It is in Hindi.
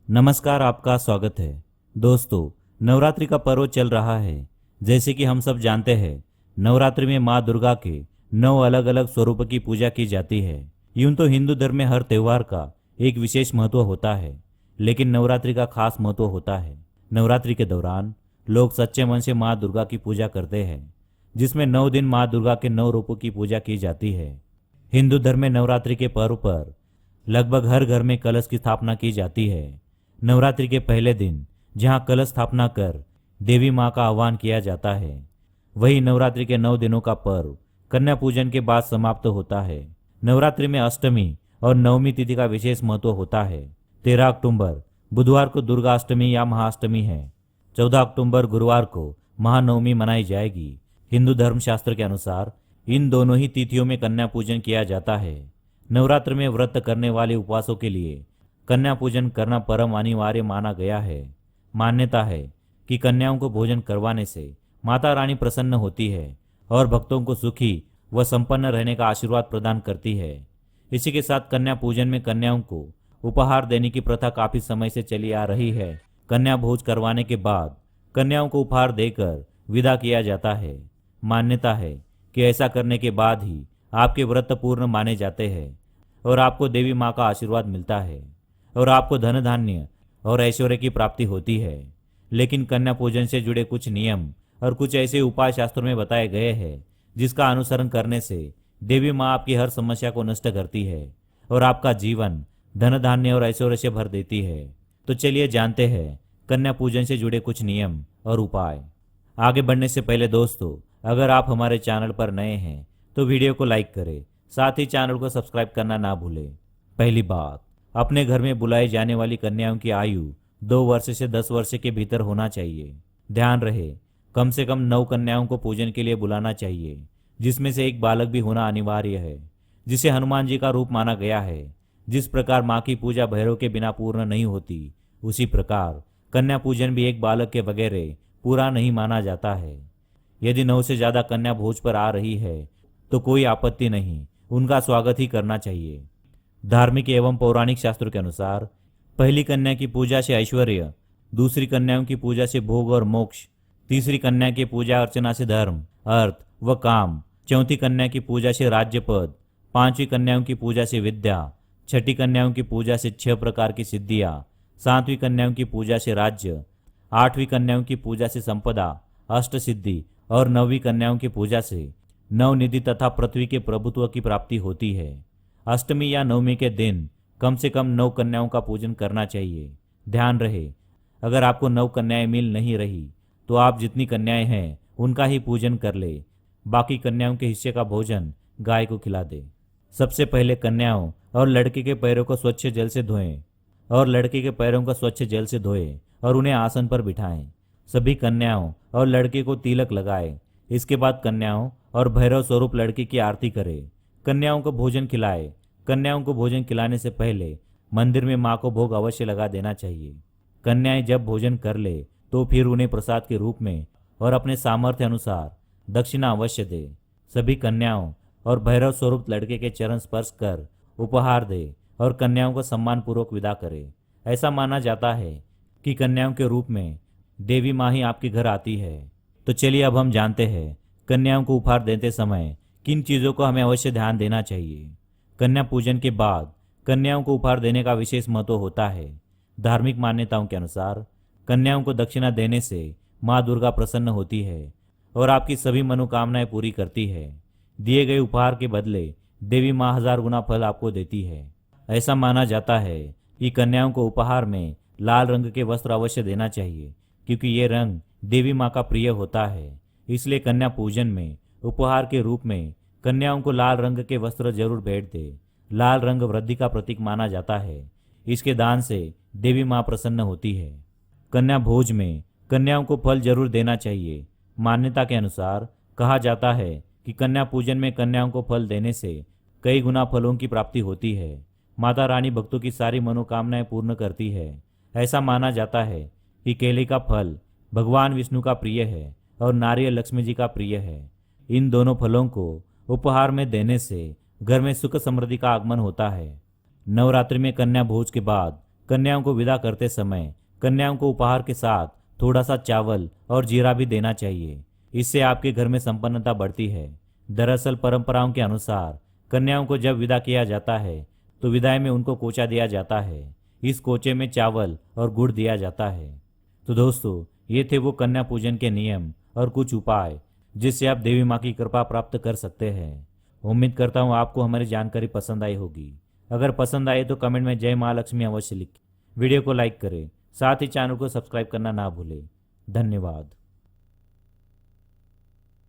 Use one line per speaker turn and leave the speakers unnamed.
नमस्कार, आपका स्वागत है। दोस्तों, नवरात्रि का पर्व चल रहा है। जैसे कि हम सब जानते हैं, नवरात्रि में माँ दुर्गा के 9 अलग अलग स्वरूप की पूजा की जाती है। यूं तो हिंदू धर्म में हर त्योहार का एक विशेष महत्व होता है, लेकिन नवरात्रि का खास महत्व होता है। नवरात्रि के दौरान लोग सच्चे मन से माँ दुर्गा की पूजा करते हैं, जिसमें 9 दिन माँ दुर्गा के 9 रूपों की पूजा की जाती है। हिंदू धर्म में नवरात्रि के पर्व पर लगभग हर घर में कलश की स्थापना की जाती है। नवरात्रि के पहले दिन जहां कलश स्थापना कर देवी मां का आह्वान किया जाता है, वही नवरात्रि के 9 दिनों का पर्व कन्या पूजन के बाद समाप्त होता है। नवरात्रि में अष्टमी और नवमी तिथि का विशेष महत्व होता है। 13 अक्टूबर बुधवार को दुर्गा अष्टमी या महाअष्टमी है। 14 अक्टूबर गुरुवार को महानवमी मनाई जाएगी। हिंदू धर्मशास्त्र के अनुसार इन दोनों ही तिथियों में कन्या पूजन किया जाता है। नवरात्र में व्रत करने वाले उपवासों के लिए कन्या पूजन करना परम अनिवार्य माना गया है। मान्यता है कि कन्याओं को भोजन करवाने से माता रानी प्रसन्न होती है और भक्तों को सुखी व संपन्न रहने का आशीर्वाद प्रदान करती है। इसी के साथ कन्या पूजन में कन्याओं को उपहार देने की प्रथा काफी समय से चली आ रही है। कन्या भोज करवाने के बाद कन्याओं को उपहार देकर विदा किया जाता है। मान्यता है कि ऐसा करने के बाद ही आपके व्रत पूर्ण माने जाते हैं और आपको देवी माँ का आशीर्वाद मिलता है और आपको धन धान्य और ऐश्वर्य की प्राप्ति होती है। लेकिन कन्या पूजन से जुड़े कुछ नियम और कुछ ऐसे उपाय शास्त्रों में बताए गए हैं, जिसका अनुसरण करने से देवी माँ आपकी हर समस्या को नष्ट करती है और आपका जीवन धन धान्य और ऐश्वर्य से भर देती है। तो चलिए जानते हैं कन्या पूजन से जुड़े कुछ नियम और उपाय। आगे बढ़ने से पहले दोस्तों, अगर आप हमारे चैनल पर नए हैं तो वीडियो को लाइक करें, साथ ही चैनल को सब्सक्राइब करना ना भूलें। पहली बात, अपने घर में बुलाई जाने वाली कन्याओं की आयु 2 वर्ष से 10 वर्ष के भीतर होना चाहिए। ध्यान रहे, कम से कम 9 कन्याओं को पूजन के लिए बुलाना चाहिए, जिसमें से एक बालक भी होना अनिवार्य है, जिसे हनुमान जी का रूप माना गया है। जिस प्रकार माँ की पूजा भैरव के बिना पूर्ण नहीं होती, उसी प्रकार कन्या पूजन भी एक बालक के वगैरह पूरा नहीं माना जाता है। यदि 9 से ज्यादा कन्या भोज पर आ रही है तो कोई आपत्ति नहीं, उनका स्वागत ही करना चाहिए। धार्मिक एवं पौराणिक शास्त्रों के अनुसार पहली कन्या की पूजा से ऐश्वर्य, दूसरी कन्याओं की पूजा से भोग और मोक्ष, तीसरी कन्या की पूजा अर्चना से धर्म, अर्थ व काम, चौथी कन्या की पूजा से राज्य पद, पांचवी कन्याओं की पूजा से विद्या, छठी कन्याओं की पूजा से 6 प्रकार की सिद्धियां, सातवीं कन्याओं की पूजा से राज्य, आठवीं कन्याओं की पूजा से संपदा, अष्ट सिद्धि और 9वीं कन्याओं की पूजा से नवनिधि तथा पृथ्वी के प्रभुत्व की प्राप्ति होती है। अष्टमी या नवमी के दिन कम से कम 9 कन्याओं का पूजन करना चाहिए। ध्यान रहे, अगर आपको 9 कन्याएं मिल नहीं रही तो आप जितनी कन्याएं हैं उनका ही पूजन कर ले। बाकी कन्याओं के हिस्से का भोजन गाय को खिला दे। सबसे पहले कन्याओं और लड़के के पैरों को स्वच्छ जल से धोएं और लड़के के पैरों को स्वच्छ जल से धोएं और उन्हें आसन पर बिठाएं। सभी कन्याओं और लड़के को तिलक लगाएं। इसके बाद कन्याओं और भैरव स्वरूप लड़के की आरती करें। कन्याओं को भोजन खिलाए। कन्याओं को भोजन खिलाने से पहले मंदिर में मां को भोग अवश्य लगा देना चाहिए। कन्याएं जब भोजन कर ले तो फिर उन्हें प्रसाद के रूप में और अपने सामर्थ्य अनुसार दक्षिणा अवश्य दे। सभी कन्याओं और भैरव स्वरूप लड़के के चरण स्पर्श कर उपहार दे और कन्याओं को सम्मान पूर्वक विदा करे। ऐसा माना जाता है कि कन्याओं के रूप में देवी माँ ही आपके घर आती है। तो चलिए अब हम जानते हैं कन्याओं को उपहार देते समय किन चीज़ों को हमें अवश्य ध्यान देना चाहिए। कन्या पूजन के बाद कन्याओं को उपहार देने का विशेष महत्व होता है। धार्मिक मान्यताओं के अनुसार कन्याओं को दक्षिणा देने से माँ दुर्गा प्रसन्न होती है और आपकी सभी मनोकामनाएं पूरी करती है। दिए गए उपहार के बदले देवी माँ 1000 गुना फल आपको देती है। ऐसा माना जाता है कि कन्याओं को उपहार में लाल रंग के वस्त्र अवश्य देना चाहिए, क्योंकि ये रंग देवी माँ का प्रिय होता है। इसलिए कन्या पूजन में उपहार के रूप में कन्याओं को लाल रंग के वस्त्र जरूर भेंट दे। लाल रंग वृद्धि का प्रतीक माना जाता है। इसके दान से देवी माँ प्रसन्न होती है। कन्या भोज में कन्याओं को फल जरूर देना चाहिए। मान्यता के अनुसार कहा जाता है कि कन्या पूजन में कन्याओं को फल देने से कई गुना फलों की प्राप्ति होती है। माता रानी भक्तों की सारी मनोकामनाएं पूर्ण करती है। ऐसा माना जाता है कि केले का फल भगवान विष्णु का प्रिय है और नारियल लक्ष्मी जी का प्रिय है। इन दोनों फलों को उपहार में देने से घर में सुख समृद्धि का आगमन होता है। नवरात्रि में कन्या भोज के बाद कन्याओं को विदा करते समय कन्याओं को उपहार के साथ थोड़ा सा चावल और जीरा भी देना चाहिए। इससे आपके घर में संपन्नता बढ़ती है। दरअसल परंपराओं के अनुसार कन्याओं को जब विदा किया जाता है तो विदाई में उनको कोचा दिया जाता है। इस कोचे में चावल और गुड़ दिया जाता है। तो दोस्तों, ये थे वो कन्या पूजन के नियम और कुछ उपाय जिससे आप देवी माँ की कृपा प्राप्त कर सकते हैं। उम्मीद करता हूँ आपको हमारी जानकारी पसंद आई होगी। अगर पसंद आए तो कमेंट में जय महालक्ष्मी अवश्य लिखें। वीडियो को लाइक करें, साथ ही चैनल को सब्सक्राइब करना ना भूलें। धन्यवाद।